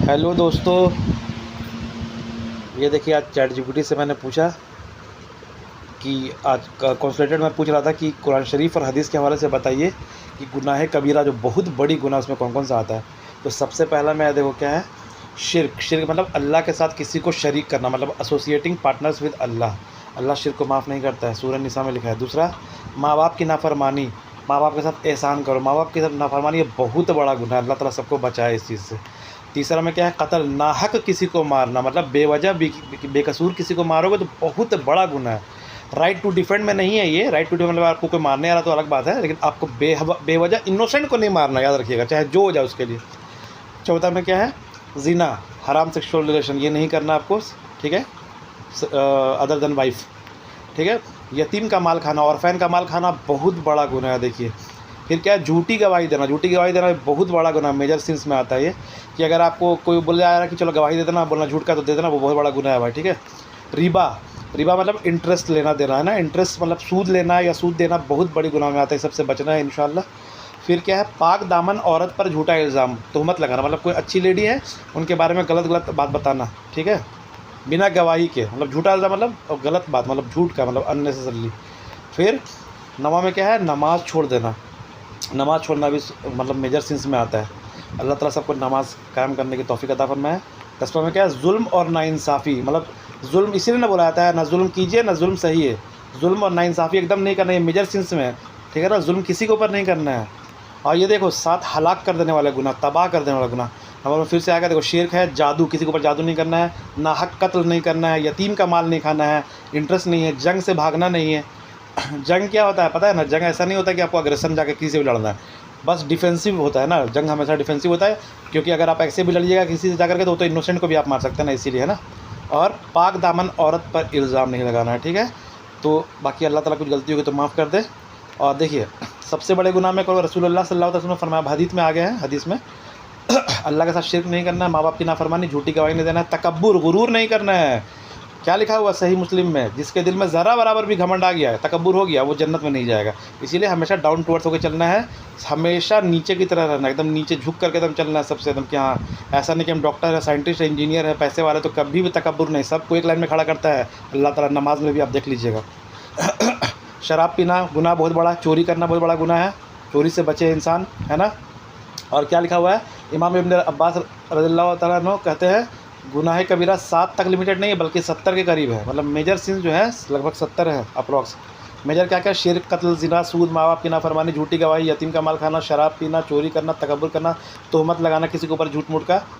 Hello दोस्तों, ये देखिए आज चैट जीपीटी से मैंने पूछा कि आज कॉन्सल्टेंट में पूछ रहा था कि कुरान शरीफ और हदीस के हवाले से बताइए कि गुनाह कबीरा जो बहुत बड़ी गुनाह उसमें कौन कौन सा आता है। तो सबसे पहला मैं देखो क्या है, शिर्क। शिर्क मतलब अल्लाह के साथ किसी को शरीक करना, मतलब एसोसिएटिंग पार्टनर्स विद अल्लाह। अल्लाह शिर्क को माफ़ नहीं करता है, सूरह निसा में लिखा है। दूसरा, माँ बाप की नाफरमानी, माँ बाप के साथ एहसान करो, माँ बाप के साथ नाफरमानी ये बहुत बड़ा गुनाह है, अल्लाह ताला सबको बचाए इस चीज़ से। तीसरा में क्या है, कत्ल, नाहक किसी को मारना, मतलब बेवजह बेकसूर किसी को मारोगे तो बहुत बड़ा गुनाह है। राइट टू डिफेंड में नहीं है ये, राइट टू डिफेंड मतलब आपको कोई मारने आ रहा तो अलग बात है, लेकिन आपको बेवजह इनोसेंट को नहीं मारना, याद रखिएगा, चाहे जो हो जाए उसके लिए। चौथा में क्या है, जिना, हराम सेक्सुअल रिलेशन, ये नहीं करना आपको, ठीक है, अदर देन वाइफ, ठीक है। यतीम का माल खाना, ऑर्फैन का माल खाना बहुत बड़ा गुनाह है। देखिए फिर क्या है, झूठी गवाही देना, झूठी गवाही देना बहुत बड़ा गुनाह, मेजर सिंस में आता है ये, कि अगर आपको कोई बोल रहा है कि चलो गवाही दे देना, बोलना झूठ का तो दे देना, वो बहुत बड़ा गुनाह है भाई, ठीक है। रिबा, रिबा मतलब इंटरेस्ट लेना देना है ना, इंटरेस्ट मतलब सूद लेना या सूद देना बहुत बड़ी गुनाह में आता है, सबसे बचना है इंशाल्लाह। फिर क्या है, पाक दामन औरत पर झूठा इल्ज़ाम, तोहमत लगाना, मतलब कोई अच्छी लेडी है उनके बारे में गलत गलत बात बताना, ठीक है, बिना गवाही के, मतलब झूठा इल्ज़ाम मतलब गलत बात, मतलब झूठ का मतलब अननेसेसरली। फिर नवा में क्या है, नमाज़ छोड़ देना, नमाज़ छोड़ना भी मतलब मेजर सिंस में आता है। अल्लाह ताला सबको नमाज़ कायम करने की तौफीक अता फरमाए। 10वां में क्या है, जुल्म और नाइंसाफ़ी, मतलब जुल्म इसीलिए ना बोला जाता है, ना जुल्म कीजिए ना जुल्म सही है, जुल्म और नाइंसाफ़ी एकदम नहीं करना है, मेजर सिंस में है, ठीक है ना, जुल्म किसी के ऊपर नहीं करना है। और ये देखो 7 हलाक कर देने वाला गुनाह, तबाह कर देने वाला गुनाह। और फिर से आएगा, देखो शिर्क है, जादू, किसी के ऊपर जादू नहीं करना है, नाहक कत्ल नहीं करना है, यतीम का माल नहीं खाना है, इंटरेस्ट नहीं है, जंग से भागना नहीं है। जंग क्या होता है पता है ना, जंग ऐसा नहीं होता कि आपको अग्रेशन जाकर किसी से भी लड़ना है, बस डिफेंसिव होता है ना, जंग हमेशा डिफेंसिव होता है, क्योंकि अगर आप ऐसे भी लड़िएगा किसी से जाकर के तो इनोसेंट को भी आप मार सकते हैं ना, इसीलिए है ना। और पाक दामन औरत पर इल्ज़ाम नहीं लगाना है, ठीक है। तो बाकी अल्लाह ताला कुछ गलती होगी तो माफ़ कर दे। और देखिए सबसे बड़े गुनाह में करो, रसूलुल्लाह सल्लल्लाहु अलैहि वसल्लम ने फरमाया, हदीस में आ गए हैं, हदीस में अल्लाह के साथ शिर्क नहीं करना है, माँ बाप की नाफरमानी, झूठी गवाही नहीं देना है, तकब्बुर, गुरूर नहीं करना है। क्या लिखा हुआ सही मुस्लिम में, जिसके दिल में ज़रा बराबर भी घमंड आ गया है, तकब्बुर हो गया, वो जन्नत में नहीं जाएगा। इसीलिए हमेशा डाउन टू अर्थ होकर चलना है, हमेशा नीचे की तरह रहना, एकदम नीचे झुक करके एकदम चलना है सबसे, एकदम कि हाँ, ऐसा नहीं कि हम डॉक्टर है, साइंटिस्ट है, इंजीनियर है, पैसे वाले, तो कभी भी तकब्बुर नहीं, सबको एक लाइन में खड़ा करता है अल्लाह ताला, नमाज में भी आप देख लीजिएगा। शराब पीना गुनाह बहुत बड़ा, चोरी करना बहुत बड़ा गुनाह है, चोरी से बचे इंसान, है ना। और क्या लिखा हुआ है, इमाम इब्न अब्बास रज़ियल्लाहु तआला अन्हु कहते हैं, गुनाह कबीरा 7 तक लिमिटेड नहीं है बल्कि 70 के करीब है, मतलब मेजर सिंस जो है लगभग 70 है अप्रॉक्स। मेजर क्या क्या, शिर्क, कत्ल, ज़िना, सूद, माँ बाप की नाफरमानी, झूठी गवाही, यतीम का माल खाना, शराब पीना, चोरी करना, तकब्बुर करना, तोहमत लगाना किसी के ऊपर झूठ मूठ का।